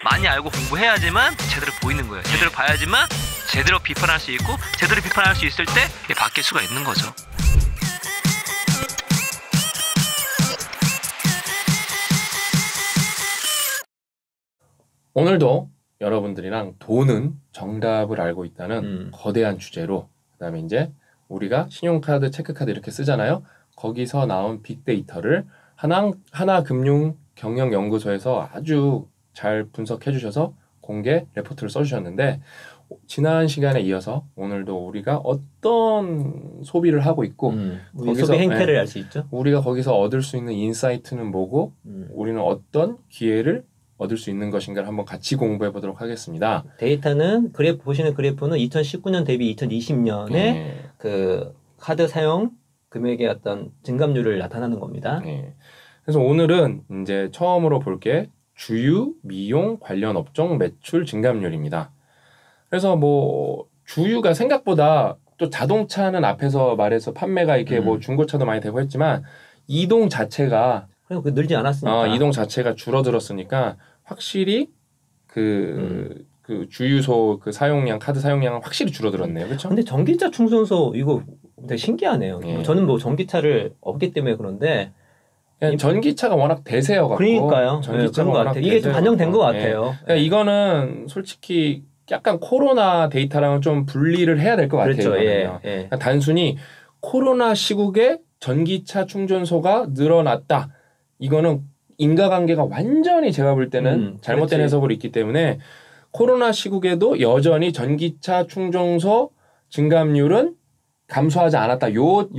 많이 알고 공부해야지만 제대로 보이는 거예요. 제대로 봐야지만 제대로 비판할 수 있고 제대로 비판할 수 있을 때 이게 바뀔 수가 있는 거죠. 오늘도 여러분들이랑 돈은 정답을 알고 있다는 거대한 주제로, 그다음에 이제 우리가 신용카드, 체크카드 이렇게 쓰잖아요. 거기서 나온 빅데이터를 하나금융경영연구소에서 아주 잘 분석해 주셔서 공개 레포트를 써주셨는데, 지난 시간에 이어서 오늘도 우리가 어떤 소비를 하고 있고 거기서 소비 행태를 알 수 있죠. 우리가 거기서 얻을 수 있는 인사이트는 뭐고 우리는 어떤 기회를 얻을 수 있는 것인가를 한번 같이 공부해 보도록 하겠습니다. 데이터는 보시는 그래프는 2019년 대비 2020년에 그 카드 사용 금액의 어떤 증감률을 나타나는 겁니다. 그래서 오늘은 이제 처음으로 볼 게 주유, 미용 관련 업종 매출 증감률입니다. 그래서 뭐 주유가 생각보다, 또 자동차는 앞에서 말해서 판매가 이렇게 뭐 중고차도 많이 되고 했지만 이동 자체가 늘지 않았으니까 이동 자체가 줄어들었으니까 확실히 그 주유소 그 사용량, 카드 사용량은 확실히 줄어들었네요. 그렇죠? 근데 전기차 충전소 이거 되게 신기하네요. 저는 뭐 전기차를 없기 때문에 그런데 전기차가 워낙 대세여갖고. 그러니까요. 전기차가 워낙 같아요. 이게 좀 반영된 것 같아요. 그러니까 이거는 솔직히 약간 코로나 데이터랑은 좀 분리를 해야 될 것 같아요. 그렇죠. 그러니까 단순히 코로나 시국에 전기차 충전소가 늘어났다. 이거는 인과관계가 완전히 제가 볼 때는 잘못된 해석으로 있기 때문에 코로나 시국에도 여전히 전기차 충전소 증감률은 감소하지 않았다. 요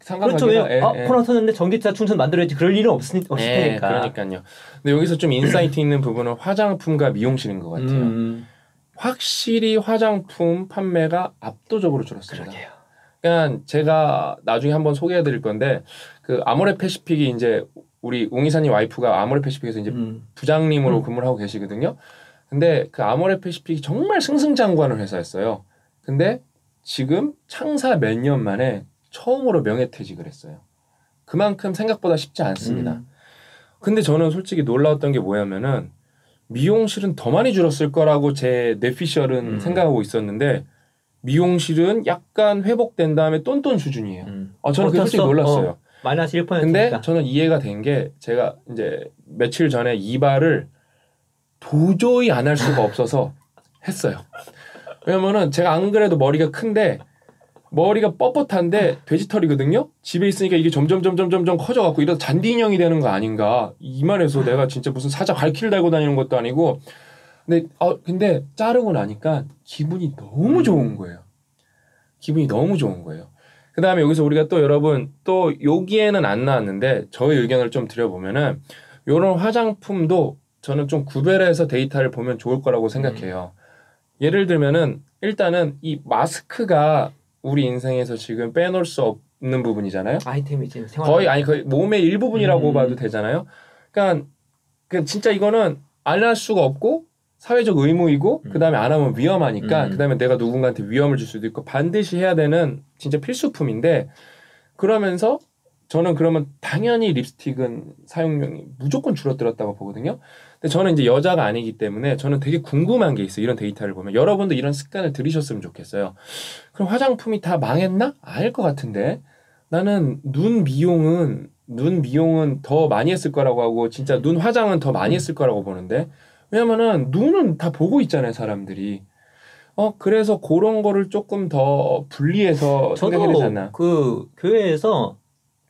상관관계가. 그렇죠. 코로나 터졌는데 전기차 충전 만들어야지. 그럴 일은 없을 테니까. 그러니까요. 근데 여기서 좀 인사이트 있는 부분은 화장품과 미용실인 것 같아요. 확실히 화장품 판매가 압도적으로 줄었습니다. 그러게요. 그러니까 제가 나중에 한번 소개해 드릴 건데, 그 아모레 패시픽이 이제 우리 웅이사님 와이프가 아모레 패시픽에서 이제 부장님으로 근무를 하고 계시거든요. 근데 그 아모레 패시픽이 정말 승승장구하는 회사였어요. 근데 지금 창사 몇 년 만에 처음으로 명예퇴직을 했어요. 그만큼 생각보다 쉽지 않습니다. 근데 저는 솔직히 놀라웠던 게 뭐냐면은 미용실은 더 많이 줄었을 거라고 제 뇌피셜은 생각하고 있었는데 미용실은 약간 회복된 다음에 똔똔 수준이에요. 저는 그게 솔직히 놀랐어요. 마이너스 1%니까. 근데 저는 이해가 된 게, 제가 이제 며칠 전에 이발을 도저히 안 할 수가 없어서 했어요. 왜냐면은 제가 안 그래도 머리가 큰데 머리가 뻣뻣한데 돼지털이거든요. 집에 있으니까 이게 점점 커져갖고 이러다 잔디 인형이 되는 거 아닌가. 이만해서 내가 진짜 무슨 사자 발키를 달고 다니는 것도 아니고. 근데 자르고 나니까 기분이 너무 좋은 거예요. 기분이 너무 좋은 거예요. 그 다음에 여기서 우리가 또 여러분 또 여기에는 안 나왔는데 저의 의견을 좀 드려보면은 요런 화장품도 저는 좀 구별해서 데이터를 보면 좋을 거라고 생각해요. 예를 들면은 일단은 이 마스크가 우리 인생에서 지금 빼놓을 수 없는 부분이잖아요. 아이템이지. 거의 몸의 일부분이라고 봐도 되잖아요. 그러니까 진짜 이거는 안 할 수가 없고 사회적 의무이고 그다음에 안 하면 위험하니까 그다음에 내가 누군가한테 위험을 줄 수도 있고 반드시 해야 되는 진짜 필수품인데, 그러면서 저는 그러면 당연히 립스틱은 사용량이 무조건 줄어들었다고 보거든요. 근데 저는 이제 여자가 아니기 때문에 저는 되게 궁금한 게 있어요. 이런 데이터를 보면 여러분도 이런 습관을 들이셨으면 좋겠어요. 그럼 화장품이 다 망했나? 아닐 것 같은데 나는 눈 미용은 더 많이 했을 거라고 하고 진짜 눈 화장은 더 많이 했을 거라고 보는데, 왜냐면은 눈은 다 보고 있잖아요, 사람들이. 그래서 그런 거를 조금 더 분리해서 생각해야 되지 않나. 그 교회에서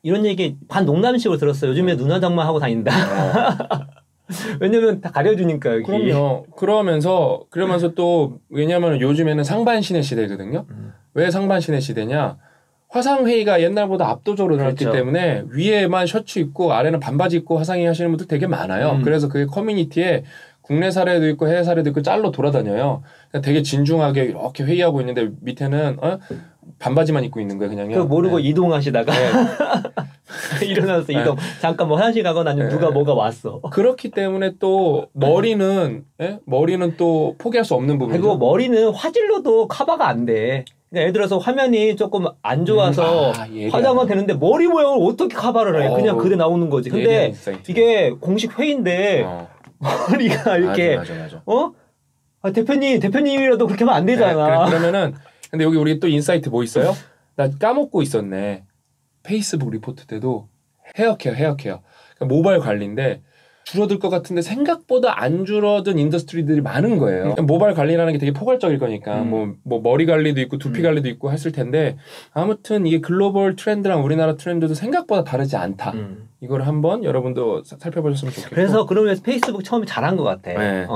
이런 얘기 반 농담식으로 들었어요. 요즘에 눈 화장만 하고 다닌다. 왜냐면 다 가려주니까 여기. 그럼요. 그러면서 또 왜냐면 요즘에는 상반신의 시대거든요. 왜 상반신의 시대냐? 화상회의가 옛날보다 압도적으로 늘었기 때문에 위에만 셔츠 입고 아래는 반바지 입고 화상회의 하시는 분들 되게 많아요. 그래서 그게 커뮤니티에 국내 사례도 있고 해외 사례도 있고 짤로 돌아다녀요. 그러니까 되게 진중하게 이렇게 회의하고 있는데 밑에는 반바지만 입고 있는 거예요, 그냥요. 그거 모르고 이동하시다가 일어나서 이동. 잠깐 뭐 화장실 가거나 아니면 누가 뭐가 왔어. 그렇기 때문에 또 머리는 또 포기할 수 없는 부분이죠. 그리고 머리는 화질로도 커버가 안 돼. 그러니까 예를 들어서 화면이 조금 안 좋아서 화장은 되는데 머리 모양을 어떻게 커버를 해? 그냥 그대 나오는 거지. 근데 이게 공식 회의인데 머리가 이렇게 맞아. 아, 대표님이라도 그렇게 하면 안 되잖아. 네, 그러면은 근데 여기 우리 또 인사이트 뭐 있어요? 나 까먹고 있었네. 페이스북 리포트 때도 헤어케어. 그러니까 모발 관리인데 줄어들 것 같은데 생각보다 안 줄어든 인더스트리들이 많은 거예요. 모발 관리라는 게 되게 포괄적일 거니까 뭐 머리 관리도 있고 두피 관리도 있고 했을 텐데 아무튼 이게 글로벌 트렌드랑 우리나라 트렌드도 생각보다 다르지 않다. 이걸 한번 여러분도 살펴보셨으면 좋겠고. 그래서 그러면서 페이스북 처음에 잘한 것 같아. 네.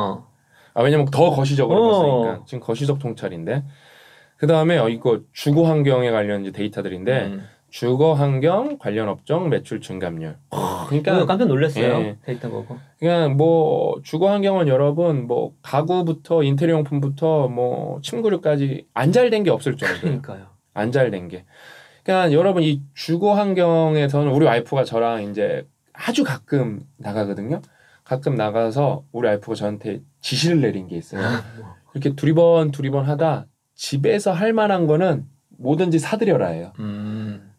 왜냐면 더 거시적으로 봤으니까. 지금 거시적 통찰인데. 그 다음에 이거 주거 환경에 관련 이제 데이터들인데 주거 환경 관련 업종 매출 증감률. 그러니까 깜짝 놀랐어요. 예. 데이터 보고. 그냥 뭐 주거 환경은 여러분 뭐 가구부터 인테리어 용품부터 뭐 침구류까지 안 잘 된 게 없을 정도예요. 그러니까요. 안 잘 된 게. 그러니까 여러분 이 주거 환경에서는 우리 와이프가 저랑 이제 아주 가끔 나가거든요. 가끔 나가서 우리 와이프가 저한테 지시를 내린 게 있어요. 이렇게 두리번 하다 집에서 할 만한 거는 뭐든지 사드려라예요.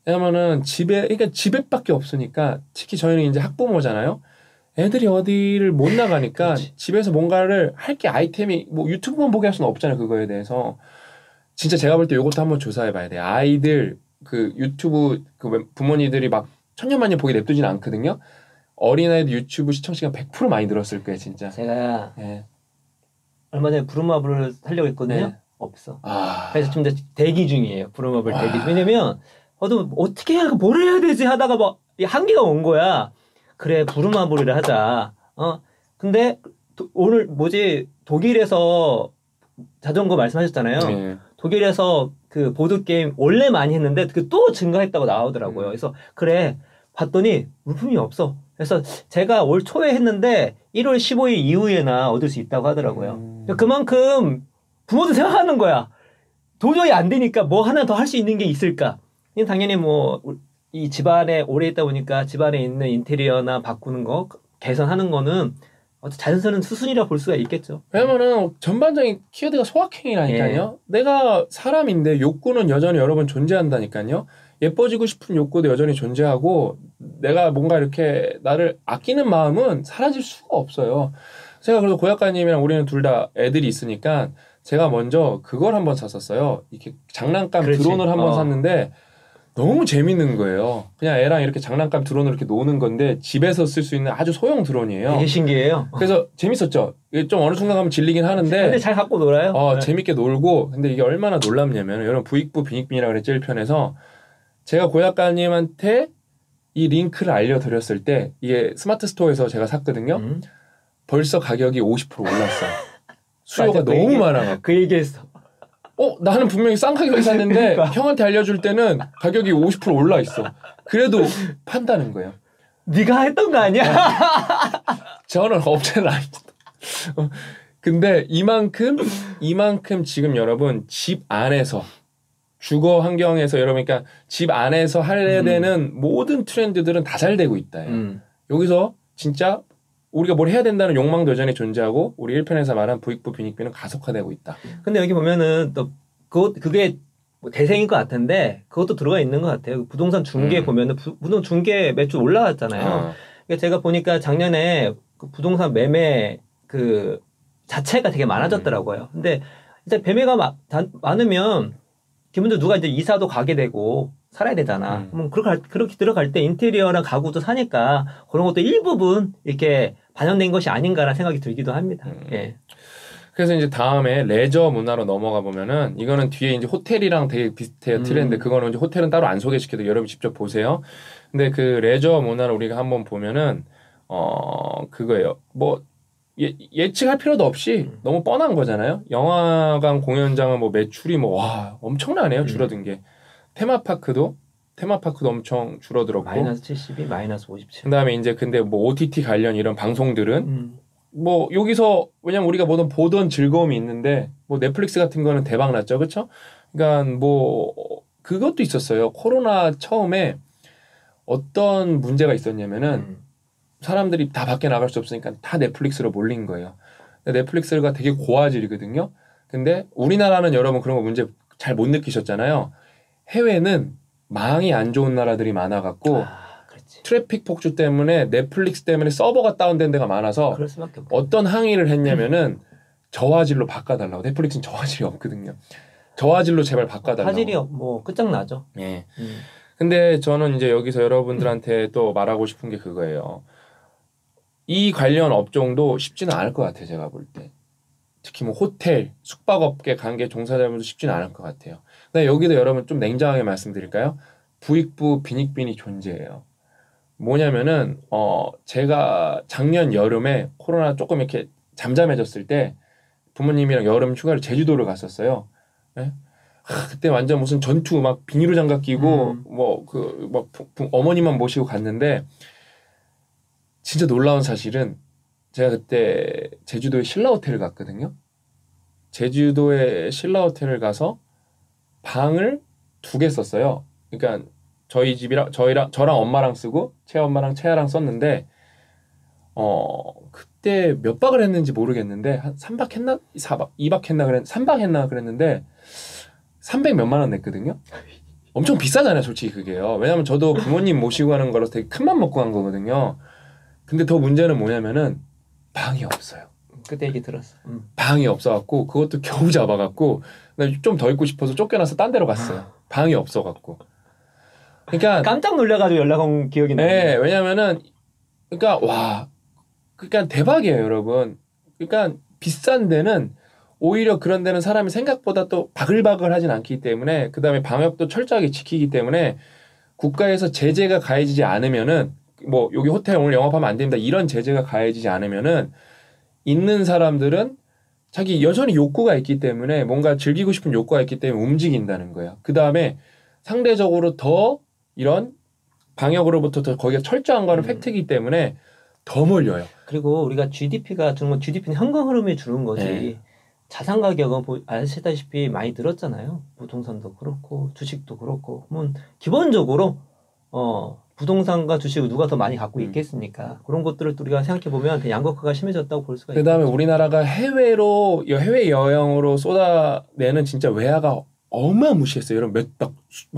왜냐면은 그러니까 집에밖에 없으니까 특히 저희는 이제 학부모잖아요. 애들이 어디를 못 나가니까 그렇지. 집에서 뭔가를 할 게 아이템이 뭐 유튜브만 보게 할 수는 없잖아요. 그거에 대해서 진짜 제가 볼 때 이것도 한번 조사해봐야 돼요. 아이들 그 유튜브 그 부모님들이 막 천년만년 보게 냅두지는 않거든요. 어린아이들 유튜브 시청 시간 100% 많이 늘었을 거예요, 진짜. 제가 예. 얼마 전에 부루마블을 살려고 했거든요. 네. 없어. 아. 그래서 지금 대기 중이에요. 부루마블 대기 중. 왜냐면 어떻게 해야 뭘 해야 되지 하다가 막 한계가 온 거야. 그래 부루마블이라 하자. 근데 오늘 독일에서 자전거 말씀하셨잖아요. 네. 독일에서 그 보드 게임 원래 많이 했는데 그 또 증가했다고 나오더라고요. 그래서 그래 봤더니 물품이 없어. 그래서 제가 올 초에 했는데 1월 15일 이후에나 얻을 수 있다고 하더라고요. 그만큼 부모도 생각하는 거야. 도저히 안 되니까 뭐 하나 더 할 수 있는 게 있을까? 당연히 뭐 이 집안에 오래 있다 보니까 집안에 있는 인테리어나 바꾸는 거 개선하는 거는 자연스러운 수순이라 볼 수가 있겠죠. 왜냐면은 전반적인 키워드가 소확행이라니까요. 내가 사람인데 욕구는 여전히 여러분 존재한다니까요. 예뻐지고 싶은 욕구도 여전히 존재하고 내가 뭔가 이렇게 나를 아끼는 마음은 사라질 수가 없어요. 제가 그래서 고약가님이랑 우리는 둘 다 애들이 있으니까 제가 먼저 그걸 한번 샀었어요. 이렇게 장난감 그렇지. 드론을 한번 샀는데 너무 재밌는 거예요. 그냥 애랑 이렇게 장난감 드론을 이렇게 노는 건데 집에서 쓸 수 있는 아주 소형 드론이에요. 되게 신기해요. 그래서 재밌었죠. 이게 좀 어느 순간 가면 질리긴 하는데 근데 잘 갖고 놀아요. 네. 재밌게 놀고 근데 이게 얼마나 놀랍냐면 여러분 부익부 빈익빈이라 그랬죠 1편에서 제가 고약가님한테 이 링크를 알려드렸을 때 이게 스마트 스토어에서 제가 샀거든요. 벌써 가격이 50% 올랐어요. 수요가 맞아, 너무 많아가지고 그 얘기했어. 나는 분명히 싼 가격에 샀는데 그러니까. 형한테 알려줄 때는 가격이 50% 올라 있어. 그래도 판다는 거예요. 네가 했던 거 아니야? 저는 업체는 아닙니다. 근데 이만큼 지금 여러분 집 안에서 주거 환경에서 여러분 그러니까 집 안에서 해야 되는 모든 트렌드들은 다 잘 되고 있다. 여기서 진짜 우리가 뭘 해야 된다는 욕망도 여전히 존재하고 우리 1편에서 말한 부익부 빈익빈은 가속화되고 있다. 근데 여기 보면은 또 그게 뭐 대세인 것 같은데 그것도 들어가 있는 것 같아요. 부동산 중개 보면은 부동산 중개 매출 올라갔잖아요. 그러니까 제가 보니까 작년에 그 부동산 매매 그 자체가 되게 많아졌더라고요. 근데 일단 매매가 많으면 기본적으로 누가 이제 이사도 가게 되고 살아야 되잖아. 그렇게 들어갈 때 인테리어랑 가구도 사니까 그런 것도 일부분 이렇게 반영된 것이 아닌가라는 생각이 들기도 합니다. 예. 그래서 이제 다음에 레저 문화로 넘어가 보면은 이거는 뒤에 이제 호텔이랑 되게 비슷해요. 트렌드. 그거는 이제 호텔은 따로 안 소개시켜도 여러분 직접 보세요. 근데 그 레저 문화를 우리가 한번 보면은 그거예요. 뭐 예측할 필요도 없이 너무 뻔한 거잖아요. 영화관 공연장은 뭐 매출이 와 엄청나네요. 줄어든 게. 테마파크도 엄청 줄어들었고 마이너스 72, 마이너스 57. 그다음에 이제 근데 뭐 OTT 관련 이런 방송들은 뭐 여기서 왜냐면 우리가 보던 즐거움이 있는데 뭐 넷플릭스 같은 거는 대박 났죠, 그렇죠? 그러니까 뭐 그것도 있었어요. 코로나 처음에 어떤 문제가 있었냐면은 사람들이 다 밖에 나갈 수 없으니까 다 넷플릭스로 몰린 거예요. 넷플릭스가 되게 고화질이거든요. 근데 우리나라는 여러분 그런 거 문제 잘 못 느끼셨잖아요. 해외는 망이 안 좋은 나라들이 많아갖고 있지. 트래픽 폭주 때문에 넷플릭스 때문에 서버가 다운된 데가 많아서 그럴 수밖에 없고. 어떤 항의를 했냐면은 저화질로 바꿔달라고. 넷플릭스는 저화질이 없거든요. 저화질로 제발 바꿔달라고. 화질이 뭐 끝장나죠. 예. 근데 저는 이제 여기서 여러분들한테 또 말하고 싶은 게 그거예요. 이 관련 업종도 쉽지는 않을 것 같아요. 제가 볼 때. 특히 뭐 호텔, 숙박업계 관계 종사자분도 쉽지는 않을 것 같아요. 근데 여기도 여러분 좀 냉정하게 말씀드릴까요? 부익부 빈익빈이 존재해요. 뭐냐면은 제가 작년 여름에 코로나 조금 이렇게 잠잠해졌을 때 부모님이랑 여름 휴가를 제주도를 갔었어요. 네? 그때 완전 무슨 전투 막 비닐로 장갑 끼고 어머니만 모시고 갔는데 진짜 놀라운 사실은 제가 그때 제주도에 신라 호텔을 갔거든요. 제주도에 신라 호텔을 가서 방을 2개 썼어요. 그러니까 저희 집이랑 저랑 엄마랑 쓰고 채엄마랑 채아랑 썼는데 그때 몇 박을 했는지 모르겠는데 한 3박 했나 4박 2박 했나 3박 했나 그랬는데 300 몇만 원 냈거든요. 엄청 비싸잖아요, 솔직히 그게요. 왜냐면 저도 부모님 모시고 가는 거라서 되게 큰 맘 먹고 간 거거든요. 근데 더 문제는 뭐냐면은 방이 없어요. 그때 얘기 들었어. 방이 없어갖고 그것도 겨우 잡아갖고 좀 더 있고 싶어서 쫓겨나서 딴 데로 갔어요. 방이 없어갖고. 그러니까 깜짝 놀라가지고 연락 온 기억이 나요. 네, 왜냐면은 그러니까 대박이에요, 여러분. 그러니까 비싼 데는 오히려 그런 데는 사람이 생각보다 또 바글바글하진 않기 때문에 그다음에 방역도 철저하게 지키기 때문에 국가에서 제재가 가해지지 않으면은 뭐 여기 호텔 오늘 영업하면 안 됩니다. 이런 제재가 가해지지 않으면은 있는 사람들은 자기 여전히 욕구가 있기 때문에 뭔가 즐기고 싶은 욕구가 있기 때문에 움직인다는 거예요. 그다음에 상대적으로 더 이런 방역으로부터 더 거기가 철저한 거는 팩트이기 때문에 더 몰려요. 그리고 우리가 GDP가 주는 건 GDP는 현금 흐름이 주는 거지. 네. 자산 가격은 아시다시피 많이 늘었잖아요. 부동산도 그렇고 주식도 그렇고. 그러면 기본적으로 부동산과 주식을 누가 더 많이 갖고 있겠습니까? 그런 것들을 또 우리가 생각해 보면 양극화가 심해졌다고 볼 수가 있죠. 그다음에 우리나라가 해외 여행으로 쏟아내는 진짜 외화가 어마무시했어요. 여러분 막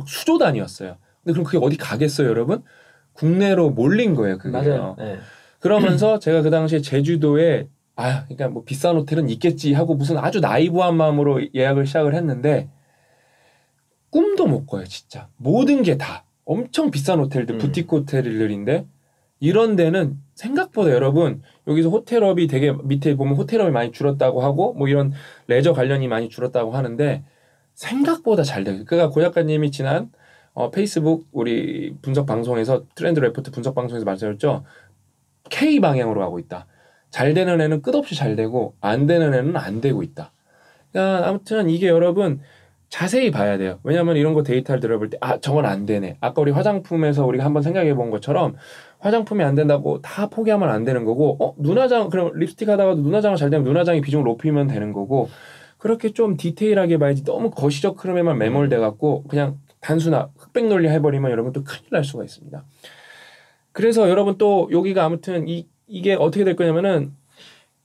수조 단위였어요. 근데 그럼 그게 어디 가겠어요, 여러분? 국내로 몰린 거예요, 그게. 맞아요. 네. 그러면서 제가 그 당시에 제주도에 그러니까 뭐 비싼 호텔은 있겠지 하고 무슨 아주 나이브한 마음으로 예약을 시작을 했는데 꿈도 못 꿔요, 진짜. 모든 게 다 엄청 비싼 호텔들, 부티크 호텔들인데 이런 데는 생각보다 여러분 여기서 호텔업이 되게 밑에 보면 호텔업이 많이 줄었다고 하고 뭐 이런 레저 관련이 많이 줄었다고 하는데 생각보다 잘 돼요. 그러니까 고 작가님이 지난 페이스북 우리 분석 방송에서 트렌드 레포트 분석 방송에서 말씀하셨죠. K 방향으로 가고 있다. 잘 되는 애는 끝없이 잘 되고 안 되는 애는 안 되고 있다. 그러니까 아무튼 이게 여러분 자세히 봐야 돼요. 왜냐하면 이런 거 데이터를 들어볼 때 저건 안 되네. 아까 우리 화장품에서 우리가 한번 생각해 본 것처럼 화장품이 안 된다고 다 포기하면 안 되는 거고 눈화장 그럼 립스틱 하다가도 눈화장을 잘 되면 눈화장의 비중을 높이면 되는 거고 그렇게 좀 디테일하게 봐야지 너무 거시적 흐름에만 매몰돼 갖고 그냥 단순한 흑백 논리 해버리면 여러분 또 큰일 날 수가 있습니다. 그래서 여러분 또 여기가 아무튼 이게 어떻게 될 거냐면은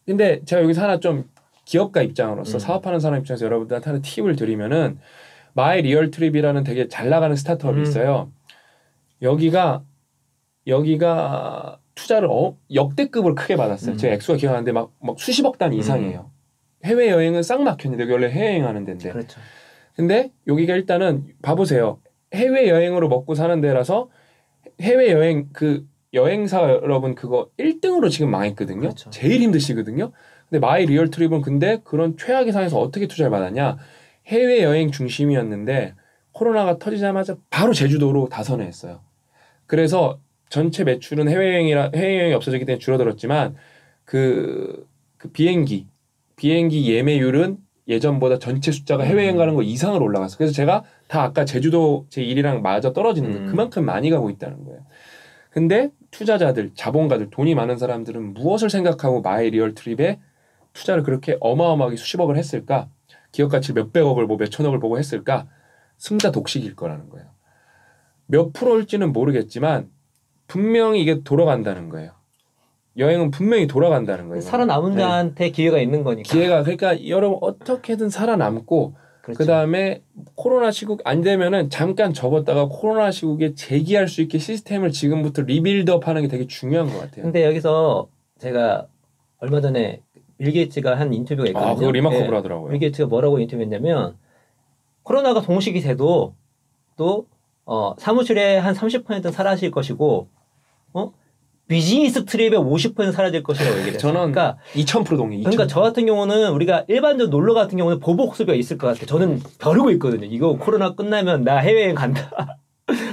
근데 제가 여기서 하나 좀 기업가 입장으로서 사업하는 사람 입장에서 여러분들한테 하는 팁을 드리면은 마이 리얼 트립이라는 되게 잘 나가는 스타트업이 있어요. 여기가 투자를 역대급으로 크게 받았어요. 제 액수가 기억나는데 막 수십억 단위 이상이에요. 해외 여행은 싹 막혔는데 여기 원래 해외 여행하는 데인데. 그렇죠. 근데 여기가 일단은 봐보세요. 해외 여행으로 먹고 사는 데라서 해외 여행 그 여행사 여러분 그거 1등으로 지금 망했거든요. 그렇죠. 제일 힘드시거든요. 근데 마이 리얼 트립은 근데 그런 최악의 상황에서 어떻게 투자를 받았냐? 해외 여행 중심이었는데 코로나가 터지자마자 바로 제주도로 다선회했어요. 그래서 전체 매출은 해외여행이 없어졌기 때문에 줄어들었지만 그 비행기 예매율은 예전보다 전체 숫자가 해외여행 가는 거 이상으로 올라갔어요. 그래서 제가 다 아까 제주도 제 1위랑 맞아 떨어지는 거예요. 그만큼 많이 가고 있다는 거예요. 근데 투자자들, 자본가들, 돈이 많은 사람들은 무엇을 생각하고 마이 리얼 트립에 투자를 그렇게 어마어마하게 수십억을 했을까? 기업 가치 몇백억을 몇천억을 보고 했을까? 승자 독식일 거라는 거예요. 몇 프로일지는 모르겠지만 분명히 이게 돌아간다는 거예요. 여행은 분명히 돌아간다는 거예요. 살아남은 자한테 기회가 있는 거니까. 그러니까 여러분 어떻게든 살아남고 그렇죠. 그다음에 코로나 시국 안 되면은 잠깐 접었다가 코로나 시국에 재기할 수 있게 시스템을 지금부터 리빌드업하는 게 되게 중요한 것 같아요. 근데 여기서 제가 얼마 전에 빌 게이츠가 한 인터뷰가 있거든요. 그거 리마커블 하더라고요. 빌 게이츠가 뭐라고 인터뷰했냐면 코로나가 동식이 돼도 또 사무실에 한 30%는 사라질 것이고 비즈니스 트립에 50% 사라질 것이라고 얘기를 했어요. 저는 그러니까 2000% 동의. 그러니까 저 같은 경우는 우리가 일반적으로 놀러 같은 경우는 보복 소비가 있을 것 같아요. 저는 벼르고 있거든요. 이거 코로나 끝나면 나 해외여행 간다.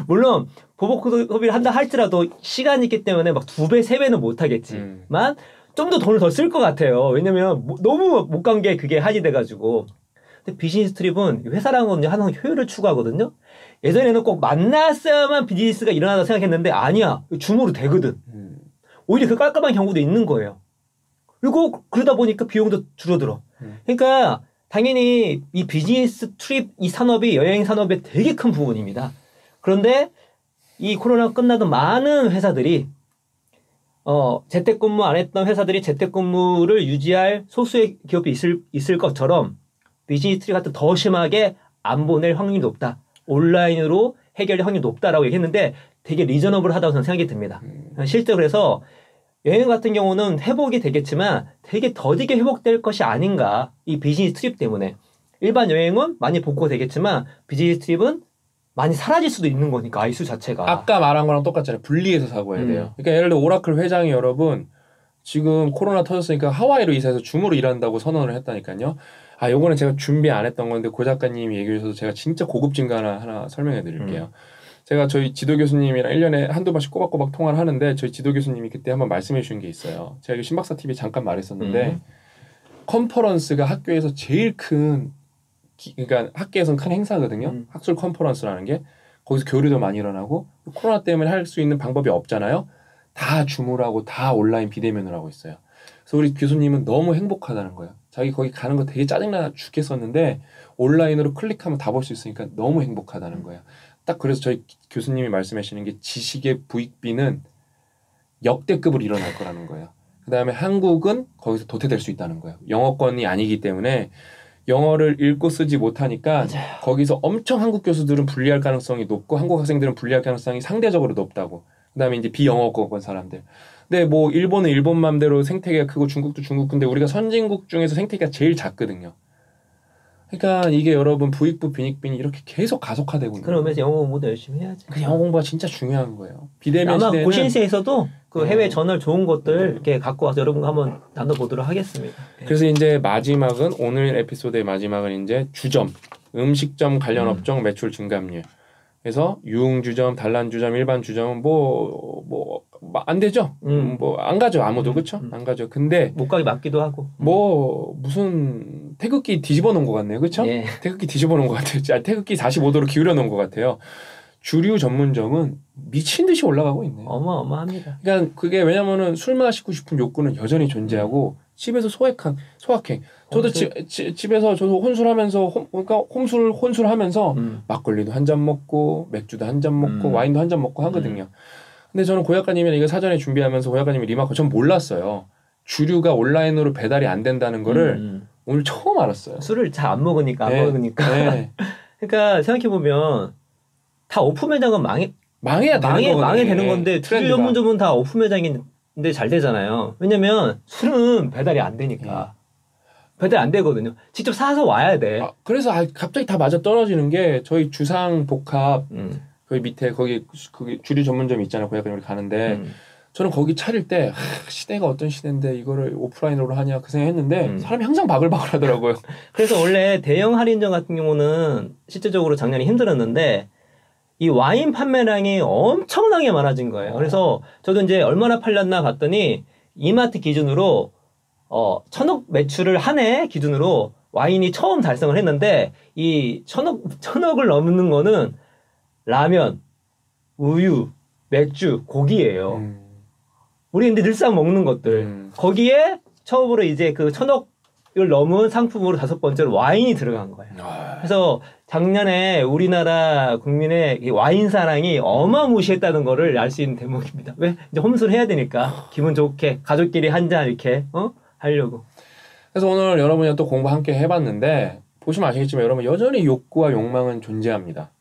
물론 보복 소비를 한다 할지라도 시간이 있기 때문에 막 2배, 3배는 못 하겠지만 좀 더 돈을 더 쓸 것 같아요. 왜냐면 너무 못 간 게 그게 한이 돼가지고. 근데 비즈니스 트립은 회사랑은 항상 효율을 추구하거든요. 예전에는 꼭 만났어야만 비즈니스가 일어나다 생각했는데 아니야. 줌으로 되거든. 오히려 그 깔끔한 경우도 있는 거예요. 그리고 그러다 보니까 비용도 줄어들어. 그러니까 당연히 이 비즈니스 트립 이 산업이 여행 산업의 되게 큰 부분입니다. 그런데 이 코로나 끝나도 많은 회사들이 재택근무 안 했던 회사들이 재택근무를 유지할 소수의 기업이 있을 것처럼 비즈니스 트립 같은 더 심하게 안 보낼 확률이 높다. 온라인으로 해결될 확률이 높다라고 얘기했는데 되게 리저너블하다고 저는 생각이 듭니다. 실제 그래서 여행 같은 경우는 회복이 되겠지만 되게 더디게 회복될 것이 아닌가. 이 비즈니스 트립 때문에. 일반 여행은 많이 복구가 되겠지만 비즈니스 트립은 많이 사라질 수도 있는 거니까 이수 자체가. 아까 말한 거랑 똑같잖아요. 분리해서 사고 해야 돼요. 그러니까 예를 들어 오라클 회장이 여러분 지금 코로나 터졌으니까 하와이로 이사해서 줌으로 일한다고 선언을 했다니까요. 요거는 제가 준비 안 했던 건데 고 작가님이 얘기해 주셔서 제가 진짜 고급진 거 하나 설명해 드릴게요. 제가 저희 지도 교수님이랑 1년에 한두 번씩 꼬박꼬박 통화를 하는데 저희 지도 교수님이 그때 한번 말씀해 주신 게 있어요. 제가 신박사 TV에 잠깐 말했었는데 컨퍼런스가 학교에서 제일 큰 그러니까 학교에서는 큰 행사거든요. 학술 컨퍼런스라는 게 거기서 교류도 많이 일어나고 코로나 때문에 할 수 있는 방법이 없잖아요. 다 줌으로 하고 다 온라인 비대면으로 하고 있어요. 그래서 우리 교수님은 너무 행복하다는 거예요. 자기 거기 가는 거 되게 짜증나 죽겠었는데 온라인으로 클릭하면 다 볼 수 있으니까 너무 행복하다는 거예요. 딱 그래서 저희 교수님이 말씀하시는 게 지식의 부익비는 역대급으로 일어날 거라는 거예요. 그 다음에 한국은 거기서 도태될 수 있다는 거예요. 영어권이 아니기 때문에 영어를 읽고 쓰지 못하니까 맞아요. 거기서 엄청 한국 교수들은 불리할 가능성이 높고 한국 학생들은 불리할 가능성이 상대적으로 높다고. 그 다음에 이제 비영어권 사람들. 근데 뭐 일본은 일본 맘대로 생태계가 크고 중국도 중국 근데 우리가 선진국 중에서 생태계가 제일 작거든요. 그러니까 이게 여러분 부익부 빈익빈이 이렇게 계속 가속화되고 있는 그러면서 영어 공부도 열심히 해야지. 그 영어 공부가 진짜 중요한 거예요. 비대면 아마 시대는 고신시에서도 그 해외 저널 좋은 것들 이렇게 갖고 와서 여러분과 한번 나눠보도록 하겠습니다. 그래서 이제 마지막은 오늘 에피소드의 마지막은 이제 주점, 음식점 관련 업종 매출 증감률. 그래서 유흥주점, 단란주점, 일반주점은 뭐 안 되죠. 뭐 안 가죠. 아무도 그렇죠? 안 가죠. 근데 못 가게 맞기도 하고. 뭐 무슨 태극기 뒤집어 놓은 것 같네요. 그렇죠? 예. 태극기 뒤집어 놓은 것 같아요. 태극기 45도로 기울여 놓은 것 같아요. 주류 전문점은 미친 듯이 올라가고 있네요. 어마어마합니다. 그러니까 그게 왜냐면은 술 마시고 싶은 욕구는 여전히 존재하고 집에서 소확행. 저도 집에서 저도 혼술하면서 그러니까 혼술하면서 막걸리도 한 잔 먹고 맥주도 한 잔 먹고 와인도 한 잔 먹고 하거든요. 근데 저는 고 작가님이 이거 사전에 준비하면서 고 작가님이 리마커 전 몰랐어요. 주류가 온라인으로 배달이 안 된다는 거를 오늘 처음 알았어요. 술을 잘 안 먹으니까 네. 안 먹으니까. 네. 그러니까 생각해 보면 다 오프 매장은 망해야 되는 건데 주류 전문점은 다 오프 매장인데 잘 되잖아요. 왜냐면 술은 배달이 안 되니까. 배달 안 되거든요. 직접 사서 와야 돼. 그래서 갑자기 다 맞아 떨어지는 게 저희 주상 복합 거기 밑에 거기 주류 전문점 있잖아요. 거기 우리 가는데 저는 거기 차릴 때 시대가 어떤 시대인데 이거를 오프라인으로 하냐 그 생각했는데 사람이 항상 바글바글 하더라고요. 그래서 원래 대형 할인점 같은 경우는 실제적으로 작년에 힘들었는데 이 와인 판매량이 엄청나게 많아진 거예요. 그래서 저도 이제 얼마나 팔렸나 봤더니 이마트 기준으로 1,000억 매출을 한 해 기준으로 와인이 처음 달성을 했는데 이 1,000억을 넘는 거는 라면, 우유, 맥주, 고기예요. 우리 근데 늘상 먹는 것들 거기에 처음으로 이제 그 1,000억을 넘은 상품으로 5번째로 와인이 들어간 거예요. 그래서 작년에 우리나라 국민의 이 와인 사랑이 어마무시했다는 거를 알 수 있는 대목입니다. 왜? 이제 홈술 해야 되니까 기분 좋게 가족끼리 한 잔 이렇게 하려고. 그래서 오늘 여러분이 또 공부 함께 해봤는데 보시면 아시겠지만 여러분 여전히 욕구와 욕망은 존재합니다.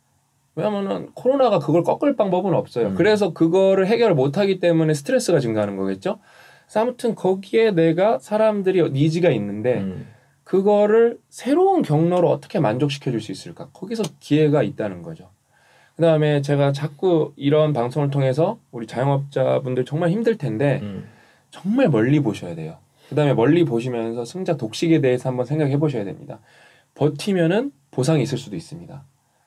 왜냐면은 코로나가 그걸 꺾을 방법은 없어요. 그래서 그거를 해결을 못하기 때문에 스트레스가 증가하는 거겠죠. 그래서 아무튼 거기에 내가 사람들이 니즈가 있는데 그거를 새로운 경로로 어떻게 만족시켜 줄 수 있을까? 거기서 기회가 있다는 거죠. 그 다음에 제가 자꾸 이런 방송을 통해서 우리 자영업자분들 정말 힘들 텐데 정말 멀리 보셔야 돼요. 그 다음에 멀리 보시면서 승자 독식에 대해서 한번 생각해 보셔야 됩니다. 버티면은 보상이 있을 수도 있습니다.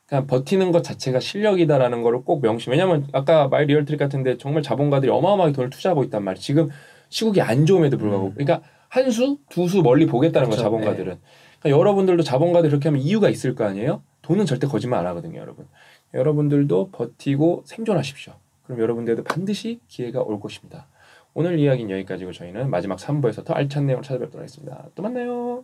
그냥 버티는 것 자체가 실력이다라는 거를 꼭 명심. 왜냐면 아까 마이 리얼트릭 같은데 정말 자본가들이 어마어마하게 돈을 투자하고 있단 말이에요. 지금 시국이 안 좋음에도 불구하고. 그러니까 한 수, 두 수 멀리 보겠다는 그렇죠. 거죠, 자본가들은. 그러니까 여러분들도 자본가들 그렇게 하면 이유가 있을 거 아니에요? 돈은 절대 거짓말 안 하거든요, 여러분. 여러분들도 버티고 생존하십시오. 그럼 여러분들도 반드시 기회가 올 것입니다. 오늘 이야기는 여기까지고 저희는 마지막 3부에서 더 알찬 내용을 찾아뵙도록 하겠습니다. 또 만나요.